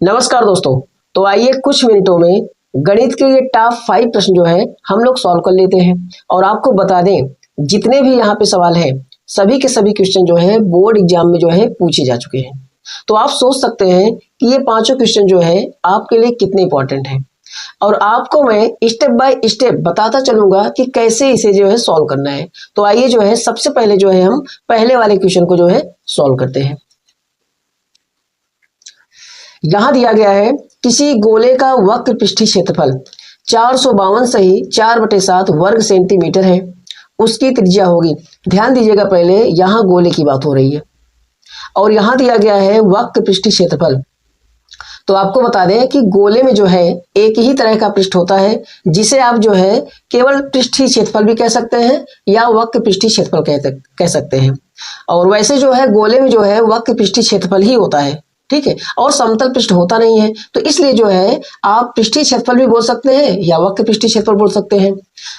नमस्कार दोस्तों। तो आइए कुछ मिनटों में गणित के ये टॉप 5 प्रश्न जो है हम लोग सॉल्व कर लेते हैं। और आपको बता दें, जितने भी यहाँ पे सवाल हैं सभी के सभी क्वेश्चन जो है बोर्ड एग्जाम में जो है पूछे जा चुके हैं। तो आप सोच सकते हैं कि ये पांचों क्वेश्चन जो है आपके लिए कितने इंपॉर्टेंट हैं, और आपको मैं स्टेप बाय स्टेप बताता चलूंगा कि कैसे इसे जो है सॉल्व करना है। तो आइए जो है सबसे पहले जो है हम पहले वाले क्वेश्चन को जो है सॉल्व करते हैं। यहां दिया गया है किसी गोले का वक्र पृष्ठीय क्षेत्रफल 452 सही 4/7 वर्ग सेंटीमीटर है। उसकी त्रिज्या होगी, ध्यान दीजिएगा, पहले यहां गोले की बात हो रही है और यहां दिया गया है वक्र पृष्ठीय क्षेत्रफल। तो आपको बता दें कि गोले में जो है एक ही तरह का पृष्ठ होता है, जिसे आप जो है केवल पृष्ठीय क्षेत्रफल भी कह सकते हैं या वक्र पृष्ठीय क्षेत्रफल कह सकते हैं। और वैसे जो है गोले में जो है वक्र पृष्ठीय क्षेत्रफल ही होता है, ठीक है, और समतल पृष्ठ होता नहीं है। तो इसलिए जो है आप पृष्ठीय क्षेत्रफल भी बोल सकते हैं या वक्र पृष्ठीय क्षेत्रफल बोल सकते हैं।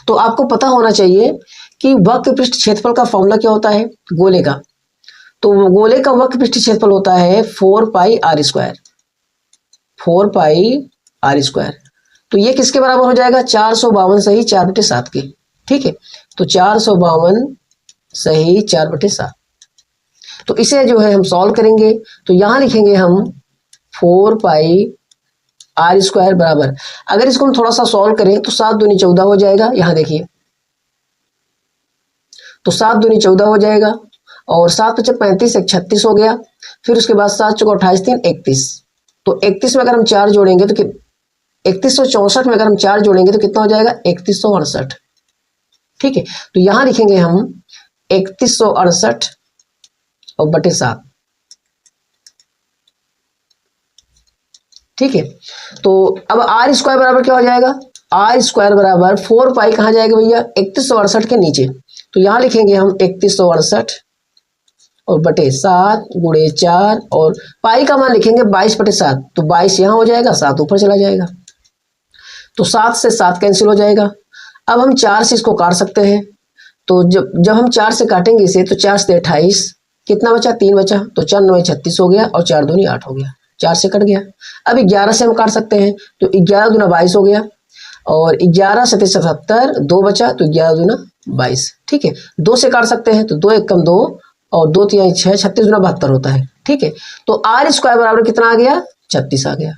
तो आपको पता होना चाहिए कि वक्र पृष्ठ क्षेत्रफल का फॉर्मूला क्या होता है गोले का। तो गोले का वक्र पृष्ठीय क्षेत्रफल होता है 4πr²। 4πr²। तो ये किसके बराबर हो जाएगा? 452 सही 4/7 के, ठीक है। तो 452 सही 4/7। तो इसे जो है हम सॉल्व करेंगे। तो यहां लिखेंगे हम 4πr² बराबर, अगर इसको हम थोड़ा सा सॉल्व करें तो 7 दूनी 14 हो जाएगा। यहां देखिए, तो 7 दूनी 14 हो जाएगा और 7 × 35 एक 36 हो गया। फिर उसके बाद 7 × 28 3 31। तो 31 में अगर हम 4 जोड़ेंगे तो 3164 में अगर हम 4 जोड़ेंगे तो कितना हो जाएगा? 3168, ठीक है। तो यहां लिखेंगे हम 3168 और बटे 7, ठीक है। तो अब r² बराबर क्या हो जाएगा? r² बराबर 4π कहाँ जाएगा भैया? 3168 के नीचे। तो यहां लिखेंगे हम 3168 और बटे 7 × 4 और पाई का मान लिखेंगे 22/7। तो 22 यहाँ हो जाएगा, 7 ऊपर चला जाएगा। तो 7 से 7 कैंसिल हो जाएगा। अब हम 4 से इसको काट सकते हैं। तो जब हम 4 से काटेंगे इसे तो 4 से 28, कितना बचा? 3 बचा। तो 4 9 36 हो गया और 4 दूनी 8 हो गया, 4 से कट गया। अब 11 से हम काट सकते हैं। तो 11 दूना 22 हो गया और 11 7 77, 2 बचा। तो 11 दूना 22, ठीक है। 2 से काट सकते हैं। तो 2 1 कम 2 और 2 3 6, 36 दूना 72 होता है, ठीक है। तो r² बराबर कितना आ गया? 36 आ गया।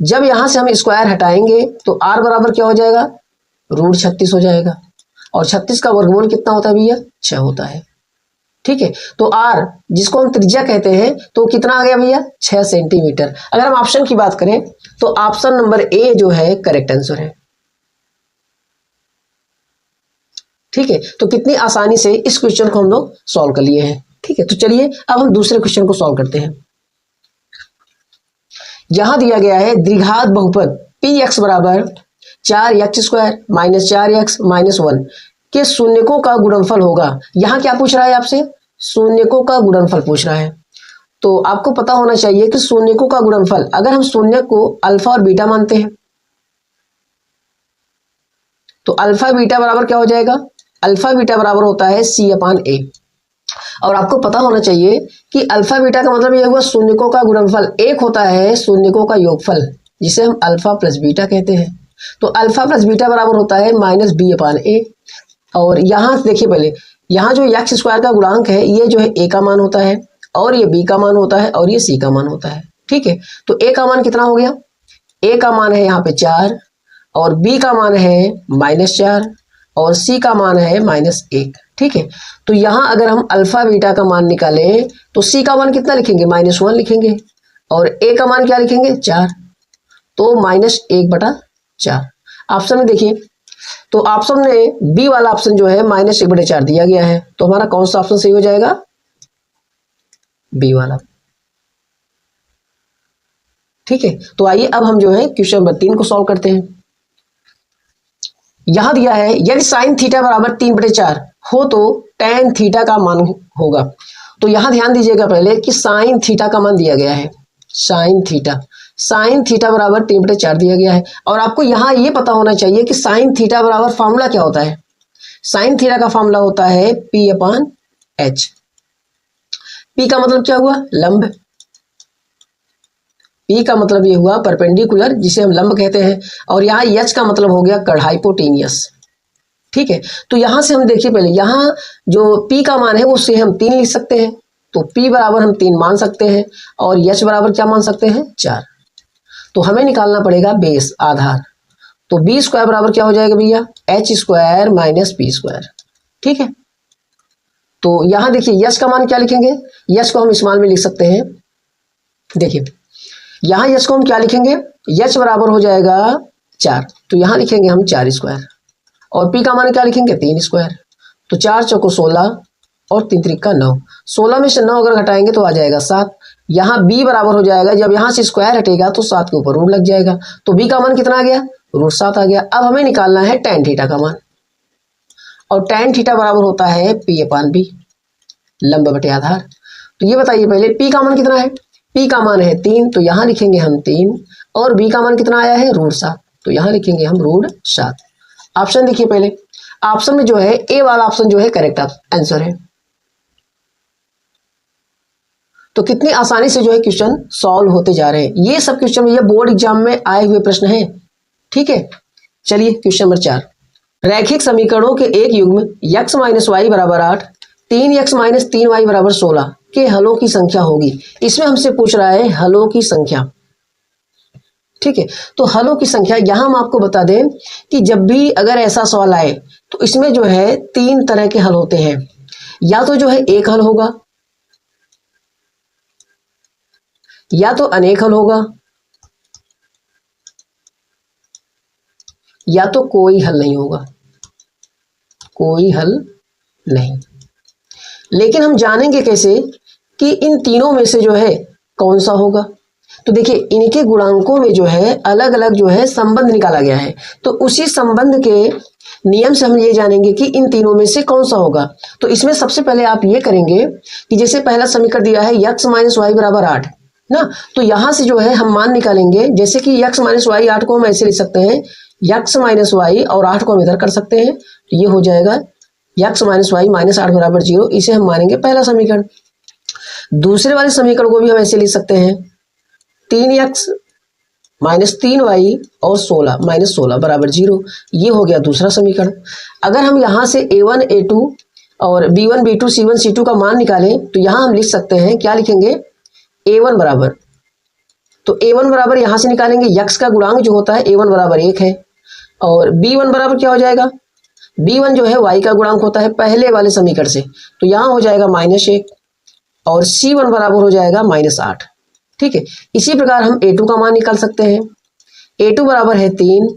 जब यहां से हम स्क्वायर हटाएंगे तो r बराबर क्या हो जाएगा? √36 हो जाएगा। और 36 का वर्गमूल कितना होता है भैया? 6 होता है, ठीक है। तो r जिसको हम त्रिज्या कहते हैं तो कितना आ गया भैया? 6 सेंटीमीटर। अगर हम ऑप्शन की बात करें तो ऑप्शन नंबर ए जो है करेक्ट आंसर है, ठीक है। तो कितनी आसानी से इस क्वेश्चन को हम लोग सॉल्व कर लिए हैं, ठीक है। तो चलिए अब हम दूसरे क्वेश्चन को सॉल्व करते हैं। यहां दिया गया है द्विघात बहुपद px बराबर 4x² - 4x - 1 के शून्यकों का गुणनफल होगा। यहां क्या पूछ रहा है आपसे? शून्यकों का गुणनफल पूछ रहा है। तो आपको पता होना चाहिए कि शून्यकों का गुणनफल, अगर हम शून्य को अल्फा और बीटा मानते हैं तो अल्फा बीटा बराबर क्या हो जाएगा? अल्फा बीटा बराबर होता है C/A। और आपको पता होना चाहिए कि अल्फा बीटा का मतलब यह हुआ शून्यकों का गुणनफल। एक होता है शून्यकों का योगफल, जिसे हम अल्फा प्लस बीटा कहते हैं। तो अल्फा प्लस बीटा बराबर होता है -B/A। और यहां देखिए, पहले यहाँ जो x² का गुणांक है ये जो है a का मान होता है और ये b का मान होता है और ये c का मान होता है, ठीक है। तो a का मान कितना हो गया? a का मान है यहाँ पे 4 और b का मान है -4 और c का मान है -1, ठीक है। तो यहां अगर हम अल्फा बीटा का मान निकालें तो c का मान कितना लिखेंगे? -1 लिखेंगे और a का मान क्या लिखेंगे? 4। तो -1/4 ऑप्शन में देखिए। तो ऑप्शन में बी वाला ऑप्शन जो है -1/4 दिया गया है। तो हमारा कौन सा ऑप्शन सही हो जाएगा? बी वाला, ठीक है। तो आइए अब हम जो है क्वेश्चन नंबर 3 को सॉल्व करते हैं। यहां दिया है यदि sin थीटा बराबर 3/4 हो तो tan थीटा का मान होगा। तो यहां ध्यान दीजिएगा पहले कि sin थीटा का मान दिया गया है। sin थीटा बराबर 3/4 दिया गया है। और आपको यहां यह पता होना चाहिए कि sin थीटा बराबर फॉर्मूला क्या होता है? sin थीटा का फॉर्मूला होता है P/H। P का मतलब क्या हुआ? लंब, P का मतलब ये हुआ परपेंडिकुलर, जिसे हम लंब कहते हैं, और यहाँ H का मतलब हो गया हाइपोटेनियस। ठीक है, तो यहाँ से हम देखिए पहले यहाँ जो P का मान है उससे हम 3 लिख सकते हैं, तो P बराबर हम 3 मान सकते हैं और H बराबर क्या मान सकते हैं 4। तो हमें निकालना पड़ेगा बेस आधार, तो बी स्क्वायर बराबर क्या हो जाएगा भैया H square minus P square. ठीक है, तो यहां देखिए यश का मान क्या लिखेंगे, यश को हम स्मॉल में लिख सकते हैं। देखिए यहां यश को हम क्या लिखेंगे, यश बराबर हो जाएगा 4, तो यहां लिखेंगे हम 4 स्क्वायर, और पी का मान क्या लिखेंगे 3 स्क्वायर, तो 4 चौको 16 और 3 त्रिका 9, 16 में से 9 अगर घटाएंगे तो आ जाएगा 7। यहाँ b बराबर हो जाएगा, जब यहाँ से स्क्वायर हटेगा तो 7 के ऊपर रूट लग जाएगा, तो b का मान कितना आ गया √7 आ गया। अब हमें निकालना है tan थीटा का मान, और tan थीटा बराबर होता है p/b, लंब बटे आधार। तो ये बताइए पहले p का मान कितना है, p का मान है 3, तो यहाँ लिखेंगे हम 3, और b का मान कितना आया है √7, तो यहाँ लिखेंगे हम √7। ऑप्शन देखिए पहले, ऑप्शन में जो है ए वाला ऑप्शन जो है करेक्ट आंसर है। तो कितनी आसानी से जो है क्वेश्चन सॉल्व होते जा रहे हैं। ये सब क्वेश्चन ये बोर्ड एग्जाम में आए हुए प्रश्न हैं। ठीक है, चलिए क्वेश्चन नंबर 4, रैखिक समीकरणों के एक युग्म x माइनस वाई बराबर 8, 3x माइनस 3y बराबर 16 के हलों की संख्या होगी। इसमें हमसे पूछ रहा है हलों की संख्या। ठीक है, तो हलों की संख्या यहां हम आपको बता दें कि जब भी अगर ऐसा सवाल आए तो इसमें जो है 3 तरह के हल होते हैं, या तो जो है एक हल होगा, या तो अनेक हल होगा, या तो कोई हल नहीं होगा, कोई हल नहीं। लेकिन हम जानेंगे कैसे कि इन तीनों में से जो है कौन सा होगा। तो देखिए इनके गुणांकों में जो है अलग अलग जो है संबंध निकाला गया है, तो उसी संबंध के नियम से हम ये जानेंगे कि इन तीनों में से कौन सा होगा। तो इसमें सबसे पहले आप ये करेंगे कि जैसे पहला समीकरण दिया है x माइनस वाई बराबर 8 ना, तो यहां से जो है हम मान निकालेंगे, जैसे कि x माइनस वाई 8 को हम ऐसे लिख सकते हैं, x माइनस वाई और 8 को हम इधर कर सकते हैं, तो ये हो जाएगा x माइनस वाई माइनस 8 बराबर 0, इसे हम मानेंगे पहला समीकरण। दूसरे वाले समीकरण को भी हम ऐसे लिख सकते हैं, 3x माइनस 3y और 16 माइनस 16 बराबर 0, ये हो गया दूसरा समीकरण। अगर हम यहाँ से a1 a2 और b1 b2 c1 c2 का मान निकालें तो यहाँ हम लिख सकते हैं, क्या लिखेंगे a1 बराबर, तो a1 बराबर यहाँ से निकालेंगे x का गुणांक जो होता है a1 बराबर 1 है, और b1 बराबर क्या हो जाएगा, b1 जो है y का गुणांक होता है पहले वाले समीकरण से, तो यहाँ हो जाएगा -1, और c1 बराबर हो जाएगा -8। ठीक है, इसी प्रकार हम a2 का मान निकाल सकते हैं, a2 बराबर है 3,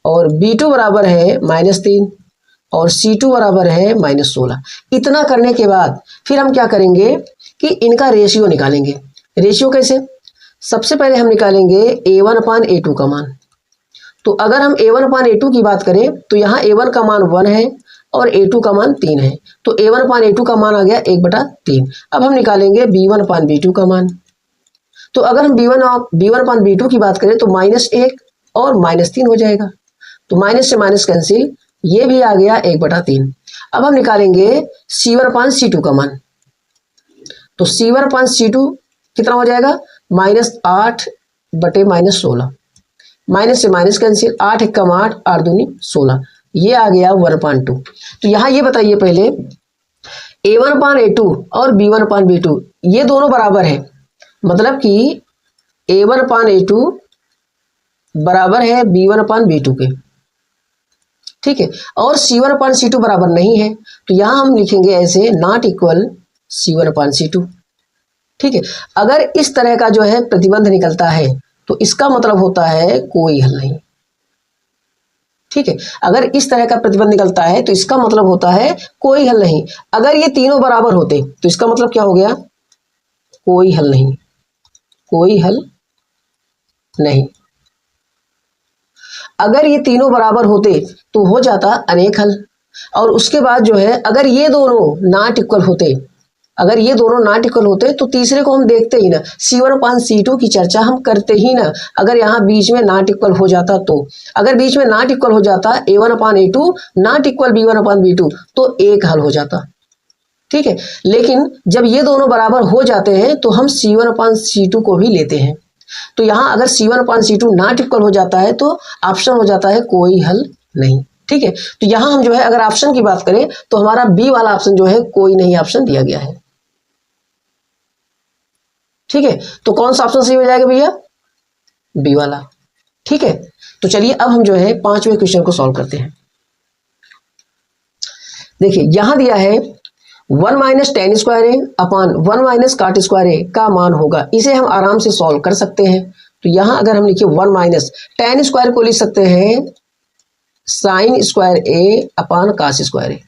और b2 बराबर है -3, और c2 बराबर है -16। इतना करने के बाद फिर हम क्या करेंगे कि इनका रेशियो निकालेंगे। रेशियो कैसे, सबसे पहले हम निकालेंगे a1/a2 का मान। तो अगर हम a1/a2 की बात करें तो यहाँ a1 का मान 1 है और a2 का मान 3 है, तो a1/a2 का मान आ गया 1/3। अब हम निकालेंगे b1/b2 का मान। तो अगर हम b1/b2 की बात करें तो -1 और -3 हो जाएगा, तो माइनस से माइनस कैंसिल, ये भी आ गया 1/3। अब हम निकालेंगे c1/c2 का मान, तो c1/c2 कितना हो जाएगा -8 बटे -16, माइनस से माइनस कैंसिल, 8 एकम 8, 8 दूनी 16, ये आ गया 1/2। तो यहाँ ये बताइए पहले a1/a2 और b1/b2 ये दोनों बराबर है, मतलब कि a1/a2 बराबर है b1/b2 के। ठीक है, और c1/c2 बराबर नहीं है, तो यहाँ हम लिखेंगे ऐसे नॉट इक्वल c1/c2। ठीक है, अगर इस तरह का जो है प्रतिबंध निकलता है तो इसका मतलब होता है कोई हल नहीं। ठीक है, अगर इस तरह का प्रतिबंध निकलता है तो इसका मतलब होता है कोई हल नहीं। अगर ये तीनों बराबर होते तो इसका मतलब क्या हो गया, कोई हल नहीं, कोई हल नहीं। अगर ये तीनों बराबर होते तो हो जाता अनेक हल, और उसके बाद जो है अगर ये दोनों नॉट इक्वल होते, अगर ये दोनों नॉट इक्वल होते तो तीसरे को हम देखते ही ना, c1/c2 की चर्चा हम करते ही ना। अगर यहाँ बीच में नॉट इक्वल हो जाता, तो अगर बीच में नॉट इक्वल हो जाता a1/a2 नॉट इक्वल b1/b2 तो एक हल हो जाता। ठीक है, लेकिन जब ये दोनों बराबर हो जाते हैं तो हम c1/c2 को भी लेते हैं, तो यहाँ अगर C1/C2 नॉट इक्वल हो जाता है तो ऑप्शन हो जाता है कोई हल नहीं। ठीक है, तो यहाँ हम जो है अगर ऑप्शन की बात करें तो हमारा बी वाला ऑप्शन जो है कोई नहीं ऑप्शन दिया गया है। ठीक है, तो कौन सा ऑप्शन सही हो जाएगा भैया? बी वाला। ठीक है, तो चलिए अब हम जो है 5वें क्वेश्चन को सॉल्व करते हैं। देखिए यहां दिया है 1 - tan स्क्वायर ए अपॉन 1 - cot स्क्वायर ए का मान होगा। इसे हम आराम से सॉल्व कर सकते हैं। तो यहां अगर हम लिखे 1 - tan स्क्वायर को लिख सकते हैं sin स्क्वायर ए अपॉन cos स्क्वायर ए।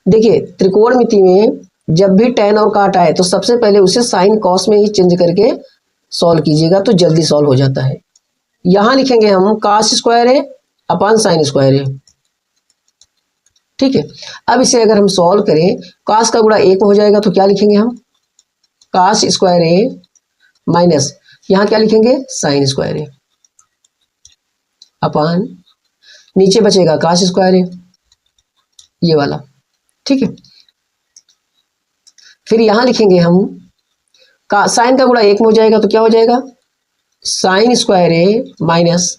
देखिए त्रिकोणमिति में जब भी tan और cot आए तो सबसे पहले उसे sin cos में ही चेंज करके सॉल्व कीजिएगा तो जल्दी सॉल्व हो जाता है। यहां लिखेंगे हम cos स्क्वायर ए अपॉन sin स्क्वायर ए। ठीक है, अब इसे अगर हम सॉल्व करें cos का गुणा 1 हो जाएगा तो क्या लिखेंगे हम? cos स्क्वायर ए माइनस यहां क्या लिखेंगे? sin स्क्वायर ए अपॉन नीचे बचेगा cos स्क्वायर ए ये वाला। ठीक है, फिर यहां लिखेंगे हम साइन का गुणा 1 में हो जाएगा तो क्या हो जाएगा? sin स्क्वायर ए माइनस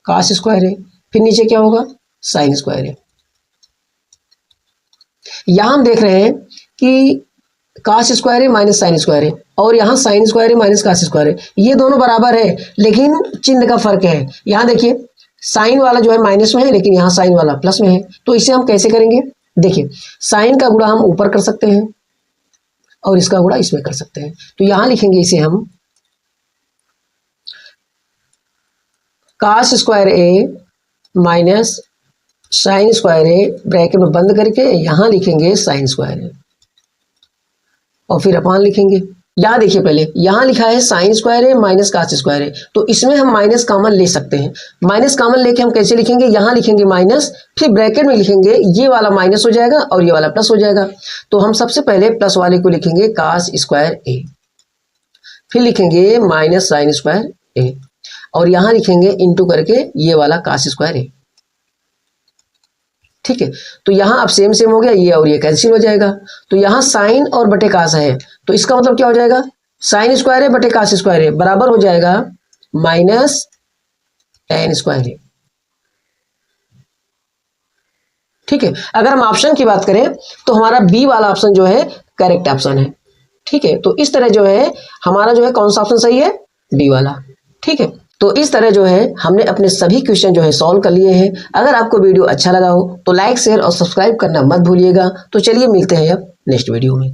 cos स्क्वायर ए, फिर नीचे क्या होगा? sin स्क्वायर ए। यहां हम देख रहे हैं कि cos स्क्वायर ए माइनस sin स्क्वायर ए और यहाँ sin स्क्वायर ए माइनस cos स्क्वायर ए, ये दोनों बराबर है लेकिन चिन्ह का फर्क है। यहाँ देखिए साइन वाला जो है माइनस में है लेकिन यहाँ साइन वाला प्लस में है। तो इसे हम कैसे करेंगे? देखिए साइन का गुणा हम ऊपर कर सकते हैं और इसका गुणा इसमें कर सकते हैं। तो यहां लिखेंगे इसे हम cos square A minus sin square A bracket में बंद करके यहां लिखेंगे sin स्क्वायर ए और फिर अपॉन लिखेंगे। यहां देखिए पहले यहां लिखा है sin स्क्वायर ए माइनस cos स्क्वायर ए, तो इसमें हम माइनस कॉमन ले सकते हैं। माइनस कॉमन लेके हम कैसे लिखेंगे? यहां लिखेंगे माइनस, फिर ब्रैकेट में लिखेंगे ये वाला माइनस हो जाएगा और ये वाला प्लस हो जाएगा। तो हम सबसे पहले प्लस वाले को लिखेंगे cos स्क्वायर ए, फिर लिखेंगे माइनस sin स्क्वायर ए और यहां लिखेंगे इंटू करके ये वाला cos स्क्वायर ए। ठीक है, तो यहां अब सेम सेम हो गया, ये और ये कैंसिल हो जाएगा। तो यहां साइन और बटे cos है तो इसका मतलब क्या हो जाएगा? sin स्क्वायर ए बटे cos स्क्वायर ए बराबर हो जाएगा माइनस tan स्क्वायर ए। ठीक है, अगर हम ऑप्शन की बात करें तो हमारा बी वाला ऑप्शन जो है करेक्ट ऑप्शन है। ठीक है, तो इस तरह जो है हमारा जो है कौन सा ऑप्शन सही है? बी वाला। ठीक है, तो इस तरह जो है हमने अपने सभी क्वेश्चन जो है सॉल्व कर लिए हैं। अगर आपको वीडियो अच्छा लगा हो तो लाइक शेयर और सब्सक्राइब करना मत भूलिएगा। तो चलिए मिलते हैं अब नेक्स्ट वीडियो में।